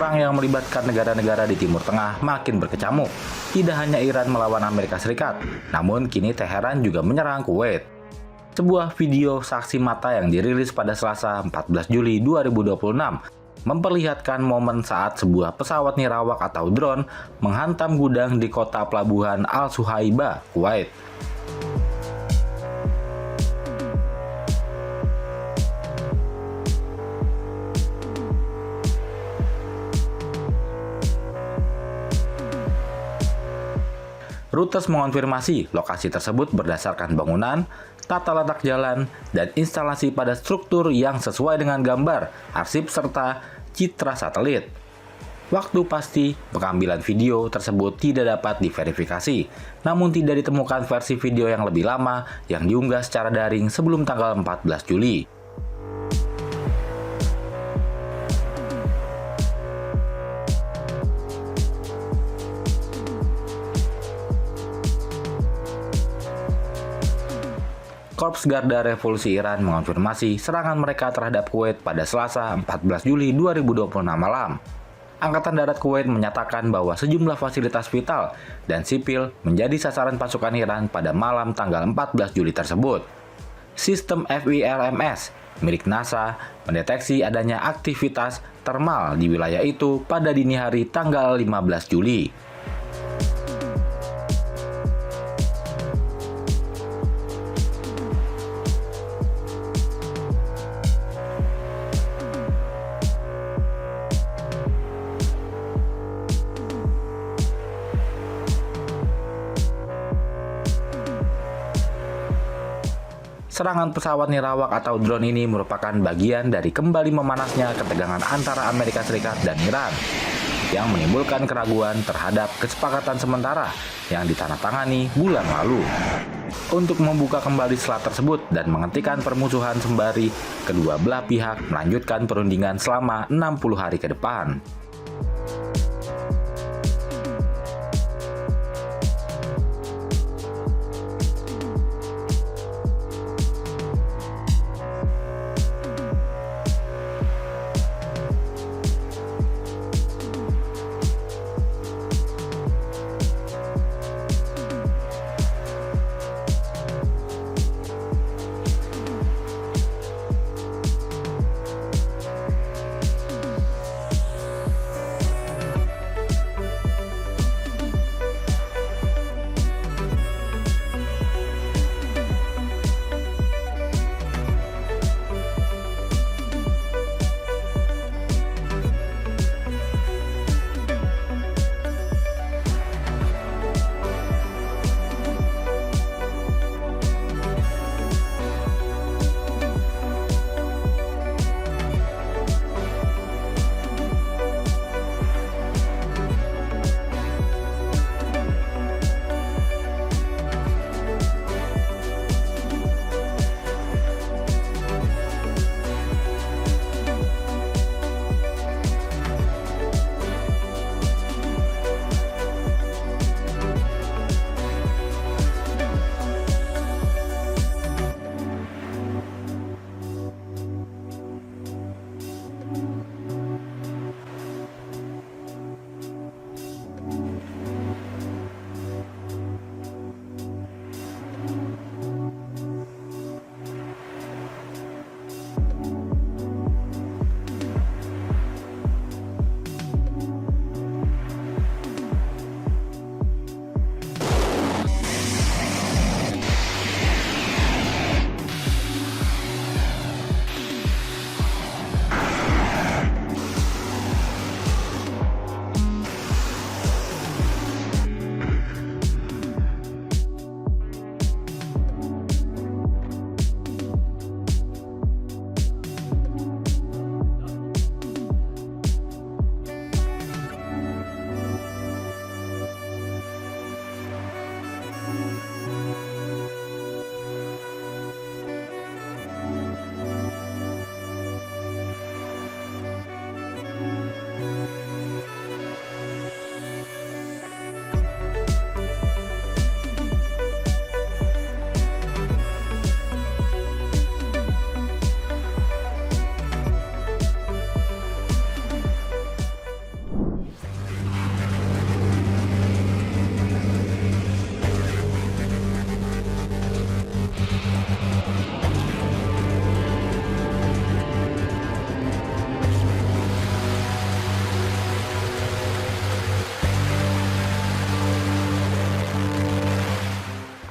perang yang melibatkan negara-negara di Timur Tengah makin berkecamuk. Tidak hanya Iran melawan Amerika Serikat, namun kini Teheran juga menyerang Kuwait. Sebuah video saksi mata yang dirilis pada Selasa 14 Juli 2026 memperlihatkan momen saat sebuah pesawat nirawak atau drone menghantam gudang di kota pelabuhan Al-Suhaibah, Kuwait. Reuters mengonfirmasi lokasi tersebut berdasarkan bangunan, tata letak jalan, dan instalasi pada struktur yang sesuai dengan gambar, arsip, serta citra satelit. Waktu pasti pengambilan video tersebut tidak dapat diverifikasi, namun tidak ditemukan versi video yang lebih lama yang diunggah secara daring sebelum tanggal 14 Juli. Korps Garda Revolusi Iran mengonfirmasi serangan mereka terhadap Kuwait pada Selasa 14 Juli 2026 malam. Angkatan Darat Kuwait menyatakan bahwa sejumlah fasilitas vital dan sipil menjadi sasaran pasukan Iran pada malam tanggal 14 Juli tersebut. Sistem FIRMS milik NASA mendeteksi adanya aktivitas termal di wilayah itu pada dini hari tanggal 15 Juli. Serangan pesawat nirawak atau drone ini merupakan bagian dari kembali memanasnya ketegangan antara Amerika Serikat dan Iran, yang menimbulkan keraguan terhadap kesepakatan sementara yang ditandatangani bulan lalu. Untuk membuka kembali selat tersebut dan menghentikan permusuhan sembari kedua belah pihak melanjutkan perundingan selama 60 hari ke depan.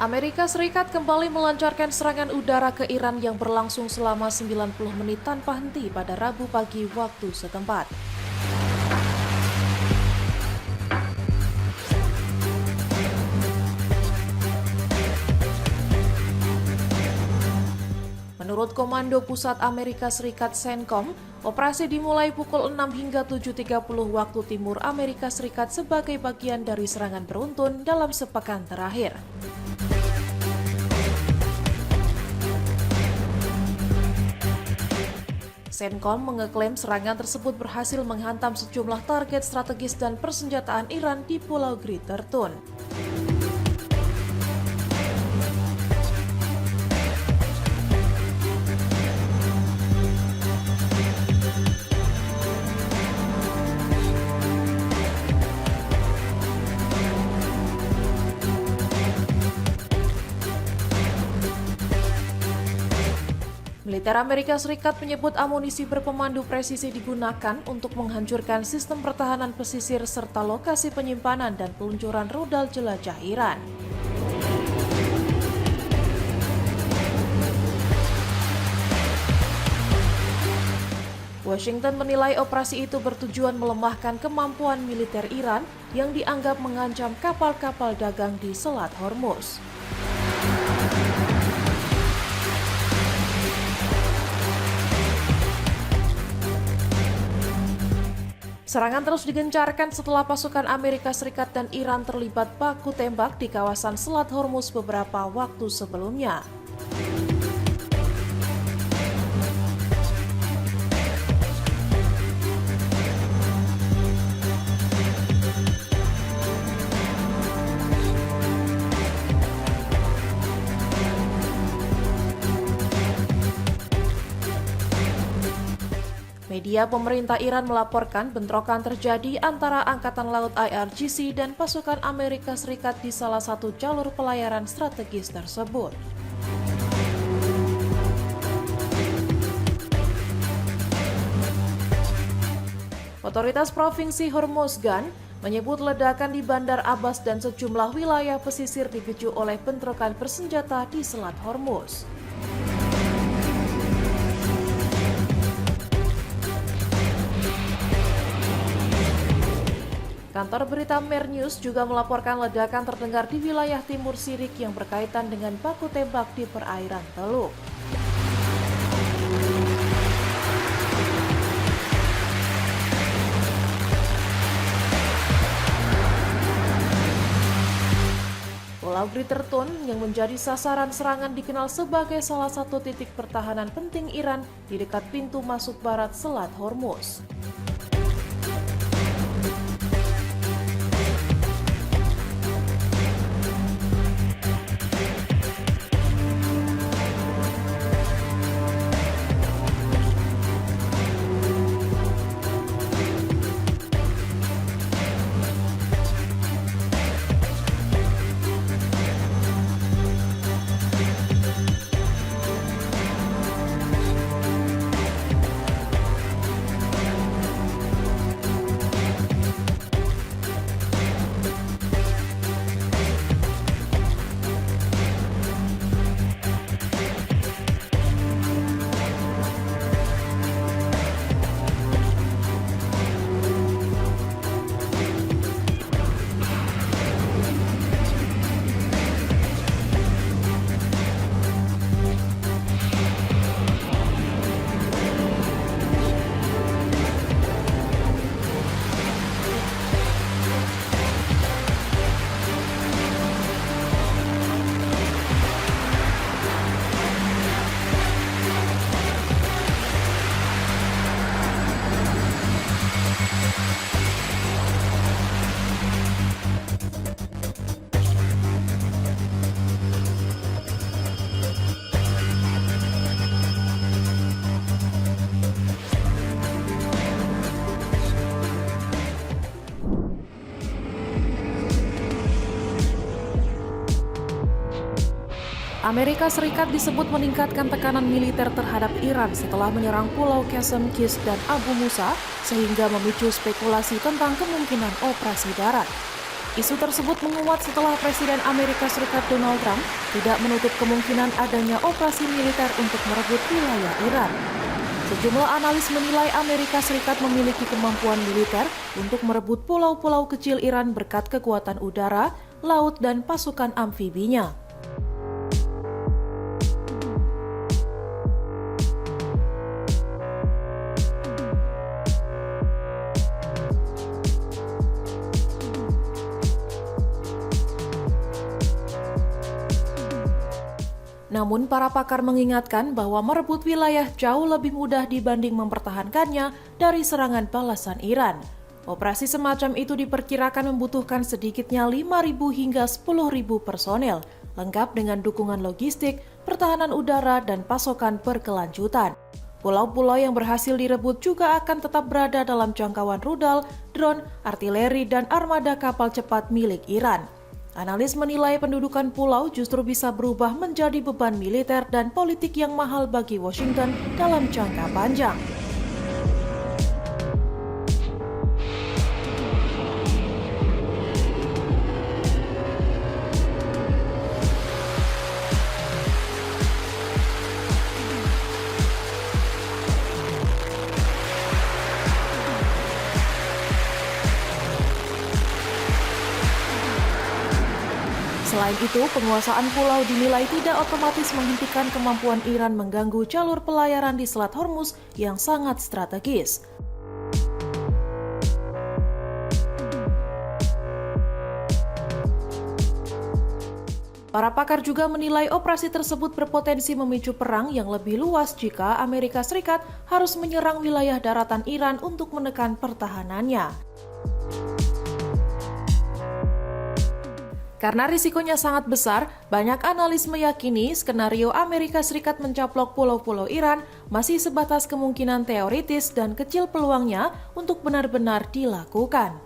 Amerika Serikat kembali melancarkan serangan udara ke Iran yang berlangsung selama 90 menit tanpa henti pada Rabu pagi waktu setempat. Menurut Komando Pusat Amerika Serikat CENTCOM, operasi dimulai pukul 6 hingga 7.30 waktu timur Amerika Serikat sebagai bagian dari serangan beruntun dalam sepekan terakhir. CENTCOM mengeklaim serangan tersebut berhasil menghantam sejumlah target strategis dan persenjataan Iran di Pulau Greater Tun. Militer Amerika Serikat menyebut amunisi berpemandu presisi digunakan untuk menghancurkan sistem pertahanan pesisir serta lokasi penyimpanan dan peluncuran rudal jelajah Iran. Washington menilai operasi itu bertujuan melemahkan kemampuan militer Iran yang dianggap mengancam kapal-kapal dagang di Selat Hormuz. Serangan terus digencarkan setelah pasukan Amerika Serikat dan Iran terlibat baku tembak di kawasan Selat Hormuz beberapa waktu sebelumnya. Media pemerintah Iran melaporkan bentrokan terjadi antara Angkatan Laut IRGC dan pasukan Amerika Serikat di salah satu jalur pelayaran strategis tersebut. Otoritas Provinsi Hormozgan menyebut ledakan di Bandar Abbas dan sejumlah wilayah pesisir dipicu oleh bentrokan bersenjata di Selat Hormuz. Kantor berita Mer News juga melaporkan ledakan terdengar di wilayah timur Sirik yang berkaitan dengan baku tembak di perairan Teluk. Pulau Greater Tun yang menjadi sasaran serangan dikenal sebagai salah satu titik pertahanan penting Iran di dekat pintu masuk barat Selat Hormuz. Amerika Serikat disebut meningkatkan tekanan militer terhadap Iran setelah menyerang Pulau Qasem, Kis, dan Abu Musa, sehingga memicu spekulasi tentang kemungkinan operasi darat. Isu tersebut menguat setelah Presiden Amerika Serikat Donald Trump tidak menutup kemungkinan adanya operasi militer untuk merebut wilayah Iran. Sejumlah analis menilai Amerika Serikat memiliki kemampuan militer untuk merebut pulau-pulau kecil Iran berkat kekuatan udara, laut, dan pasukan amfibinya. Namun, para pakar mengingatkan bahwa merebut wilayah jauh lebih mudah dibanding mempertahankannya dari serangan balasan Iran. Operasi semacam itu diperkirakan membutuhkan sedikitnya 5.000 hingga 10.000 personel, lengkap dengan dukungan logistik, pertahanan udara, dan pasokan berkelanjutan. Pulau-pulau yang berhasil direbut juga akan tetap berada dalam jangkauan rudal, drone, artileri, dan armada kapal cepat milik Iran. Analis menilai pendudukan pulau justru bisa berubah menjadi beban militer dan politik yang mahal bagi Washington dalam jangka panjang. Selain itu, penguasaan pulau dinilai tidak otomatis menghentikan kemampuan Iran mengganggu jalur pelayaran di Selat Hormuz yang sangat strategis. Para pakar juga menilai operasi tersebut berpotensi memicu perang yang lebih luas jika Amerika Serikat harus menyerang wilayah daratan Iran untuk menekan pertahanannya. Karena risikonya sangat besar, banyak analis meyakini skenario Amerika Serikat mencaplok pulau-pulau Iran masih sebatas kemungkinan teoritis dan kecil peluangnya untuk benar-benar dilakukan.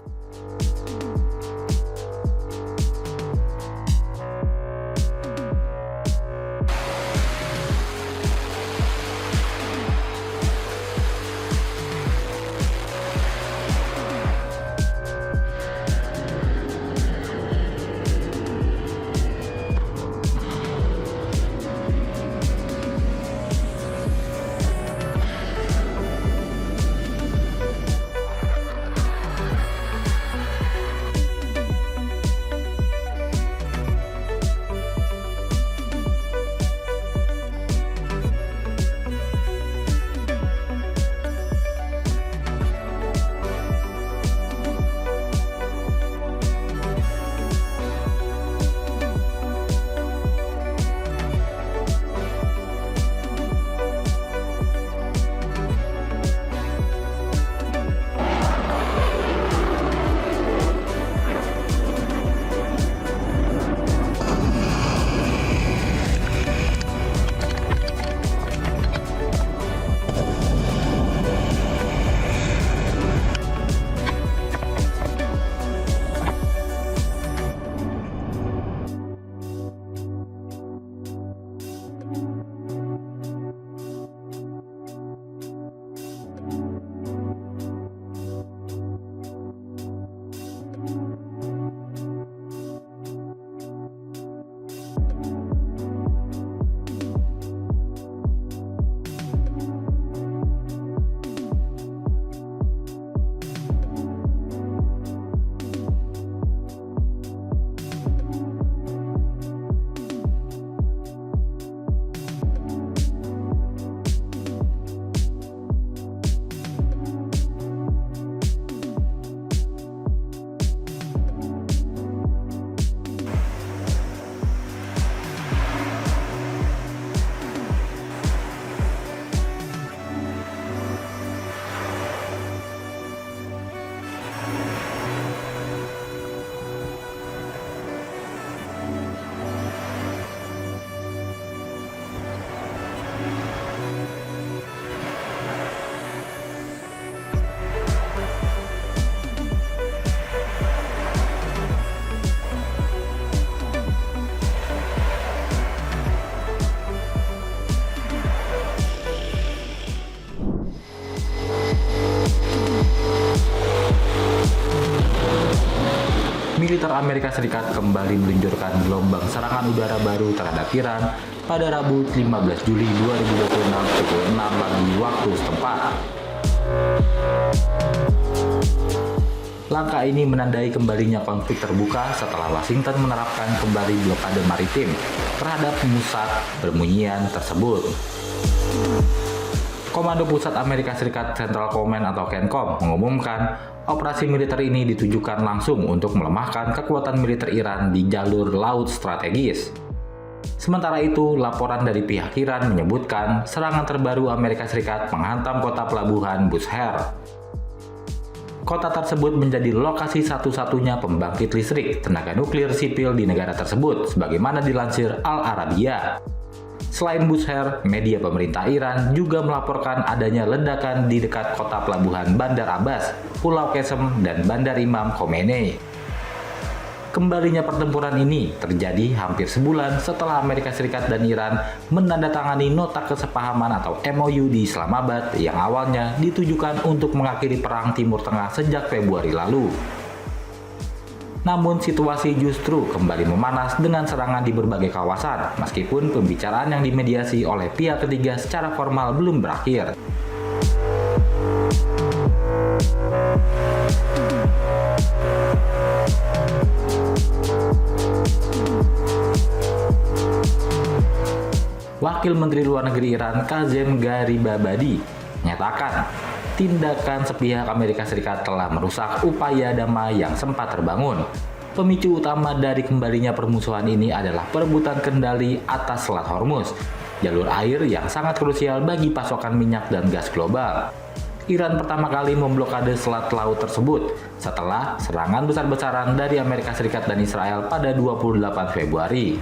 militer Amerika Serikat kembali meluncurkan gelombang serangan udara baru terhadap Iran pada Rabu 15 Juli 2026 pukul 6 pagi waktu setempat. Langkah ini menandai kembalinya konflik terbuka setelah Washington menerapkan kembali blokade maritim terhadap pusat perbunyian tersebut. Komando Pusat Amerika Serikat Central Command atau CENTCOM mengumumkan operasi militer ini ditujukan langsung untuk melemahkan kekuatan militer Iran di jalur laut strategis. Sementara itu, laporan dari pihak Iran menyebutkan serangan terbaru Amerika Serikat menghantam kota pelabuhan Bushehr. Kota tersebut menjadi lokasi satu-satunya pembangkit listrik tenaga nuklir sipil di negara tersebut, sebagaimana dilansir Al Arabiya. Selain Bushehr, media pemerintah Iran juga melaporkan adanya ledakan di dekat kota pelabuhan Bandar Abbas, Pulau Qesem, dan Bandar Imam Khomeini. Kembalinya pertempuran ini terjadi hampir sebulan setelah Amerika Serikat dan Iran menandatangani nota kesepahaman atau MOU di Islamabad yang awalnya ditujukan untuk mengakhiri perang Timur Tengah sejak Februari lalu. Namun situasi justru kembali memanas dengan serangan di berbagai kawasan, meskipun pembicaraan yang dimediasi oleh pihak ketiga secara formal belum berakhir. Wakil Menteri Luar Negeri Iran Kazem Garibabadi menyatakan tindakan sepihak Amerika Serikat telah merusak upaya damai yang sempat terbangun. Pemicu utama dari kembalinya permusuhan ini adalah perebutan kendali atas Selat Hormuz, jalur air yang sangat krusial bagi pasokan minyak dan gas global. Iran pertama kali memblokade selat laut tersebut setelah serangan besar-besaran dari Amerika Serikat dan Israel pada 28 Februari.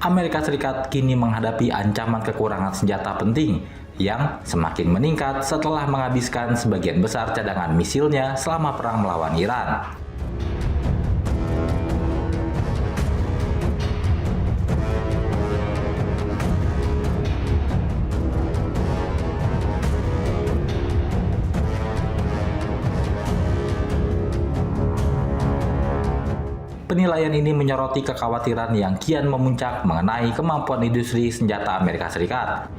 Amerika Serikat kini menghadapi ancaman kekurangan senjata penting yang semakin meningkat setelah menghabiskan sebagian besar cadangan misilnya selama perang melawan Iran. Penilaian ini menyoroti kekhawatiran yang kian memuncak mengenai kemampuan industri senjata Amerika Serikat.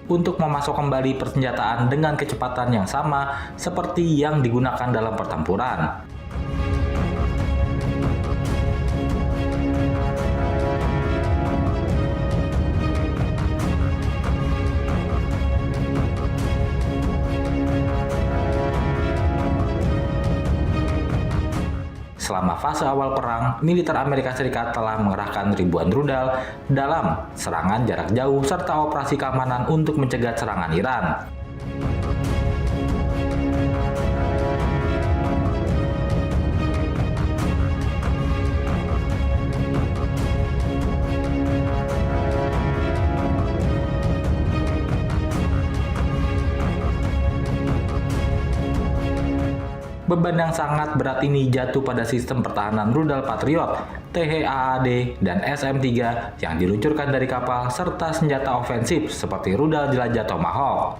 Untuk memasok kembali persenjataan dengan kecepatan yang sama seperti yang digunakan dalam pertempuran. Selama fase awal perang, militer Amerika Serikat telah mengerahkan ribuan rudal dalam serangan jarak jauh serta operasi keamanan untuk mencegah serangan Iran. Beban yang sangat berat ini jatuh pada sistem pertahanan rudal Patriot, THAAD, dan SM-3 yang diluncurkan dari kapal serta senjata ofensif seperti rudal jelajah Tomahawk.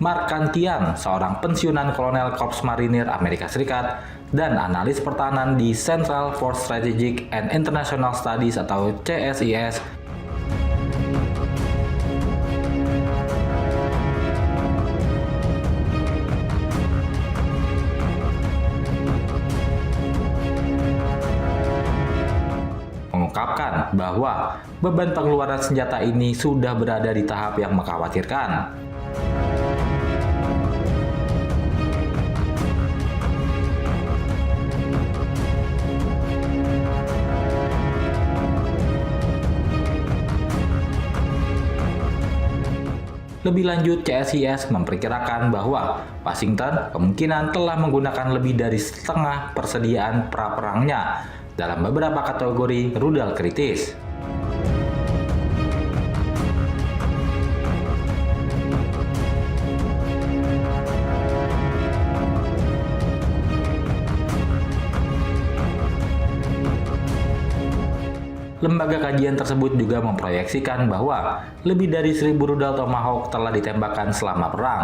Mark Kantian, seorang pensiunan kolonel Korps Marinir Amerika Serikat dan analis pertahanan di Central for Strategic and International Studies atau CSIS, mengungkapkan bahwa beban pengeluaran senjata ini sudah berada di tahap yang mengkhawatirkan. Lebih lanjut, CSIS memperkirakan bahwa Washington kemungkinan telah menggunakan lebih dari setengah persediaan pra-perangnya dalam beberapa kategori rudal kritis. Lembaga kajian tersebut juga memproyeksikan bahwa lebih dari 1.000 rudal Tomahawk telah ditembakkan selama perang.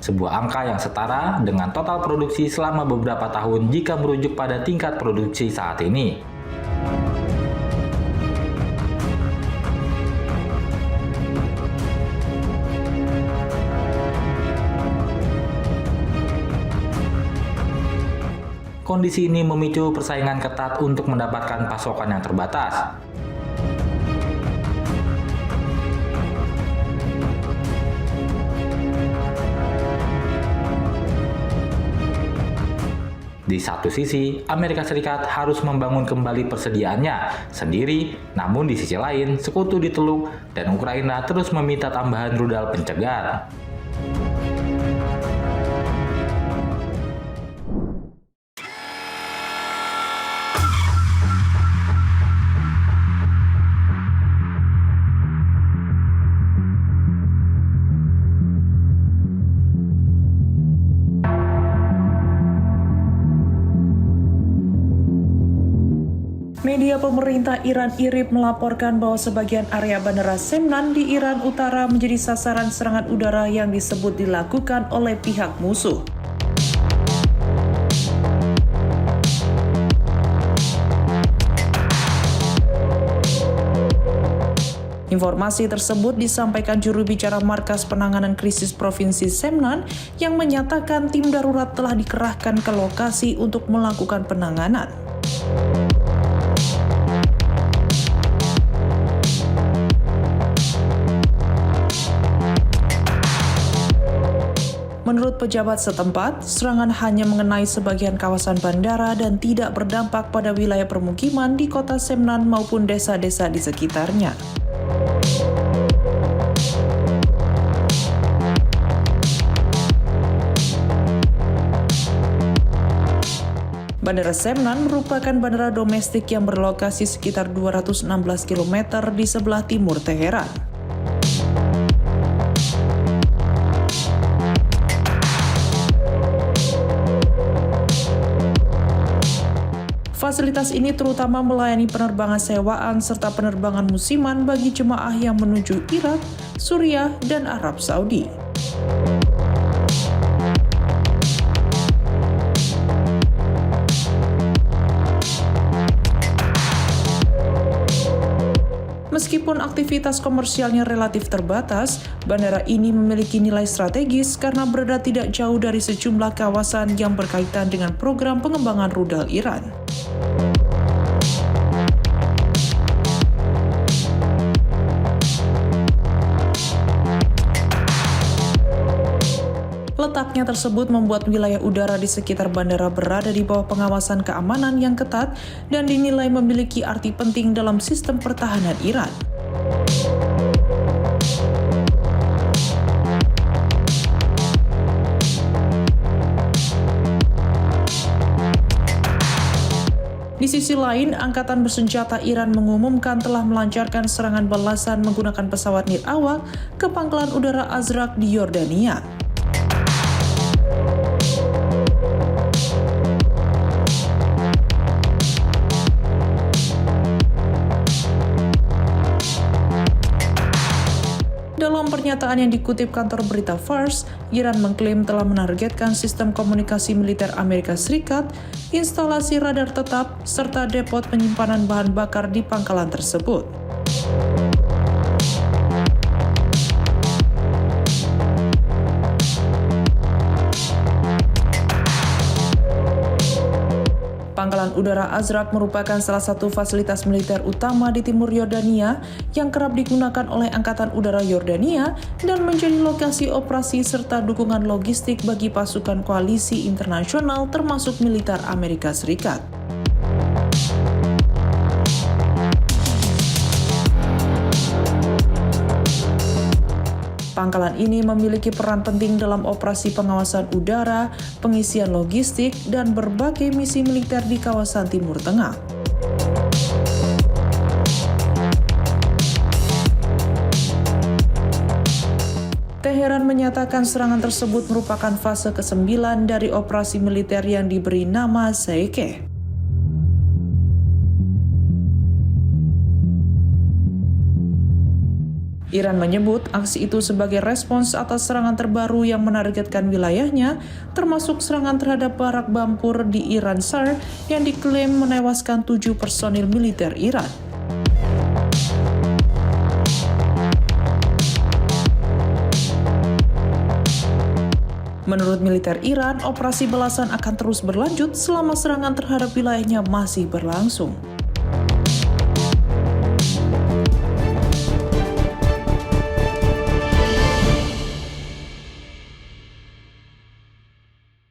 Sebuah angka yang setara dengan total produksi selama beberapa tahun jika merujuk pada tingkat produksi saat ini. Kondisi ini memicu persaingan ketat untuk mendapatkan pasokan yang terbatas. Di satu sisi, Amerika Serikat harus membangun kembali persediaannya sendiri, namun di sisi lain, sekutu di Teluk dan Ukraina terus meminta tambahan rudal pencegat. Media pemerintah Iran IRIB melaporkan bahwa sebagian area Bandara Semnan di Iran Utara menjadi sasaran serangan udara yang disebut dilakukan oleh pihak musuh. Informasi tersebut disampaikan juru bicara Markas Penanganan Krisis Provinsi Semnan yang menyatakan tim darurat telah dikerahkan ke lokasi untuk melakukan penanganan. Menurut pejabat setempat, serangan hanya mengenai sebagian kawasan bandara dan tidak berdampak pada wilayah permukiman di kota Semnan maupun desa-desa di sekitarnya. Bandara Semnan merupakan bandara domestik yang berlokasi sekitar 216 km di sebelah timur Teheran. Fasilitas ini terutama melayani penerbangan sewaan serta penerbangan musiman bagi jemaah yang menuju Irak, Suriah, dan Arab Saudi. Meskipun aktivitas komersialnya relatif terbatas, bandara ini memiliki nilai strategis karena berada tidak jauh dari sejumlah kawasan yang berkaitan dengan program pengembangan rudal Iran. Letaknya tersebut membuat wilayah udara di sekitar bandara berada di bawah pengawasan keamanan yang ketat dan dinilai memiliki arti penting dalam sistem pertahanan Iran. Di sisi lain, Angkatan Bersenjata Iran mengumumkan telah melancarkan serangan balasan menggunakan pesawat nirawak ke Pangkalan Udara Azraq di Yordania. Dalam pernyataan yang dikutip kantor berita Fars, Iran mengklaim telah menargetkan sistem komunikasi militer Amerika Serikat, instalasi radar tetap, serta depot penyimpanan bahan bakar di pangkalan tersebut. Pangkalan Udara Azraq merupakan salah satu fasilitas militer utama di timur Yordania yang kerap digunakan oleh Angkatan Udara Yordania dan menjadi lokasi operasi serta dukungan logistik bagi pasukan koalisi internasional termasuk militer Amerika Serikat. Pangkalan ini memiliki peran penting dalam operasi pengawasan udara, pengisian logistik, dan berbagai misi militer di kawasan Timur Tengah. Teheran menyatakan serangan tersebut merupakan fase ke-9 dari operasi militer yang diberi nama Seike. Iran menyebut aksi itu sebagai respons atas serangan terbaru yang menargetkan wilayahnya, termasuk serangan terhadap barak Bampur di Iran Sar yang diklaim menewaskan 7 personil militer Iran. Menurut militer Iran, operasi balasan akan terus berlanjut selama serangan terhadap wilayahnya masih berlangsung.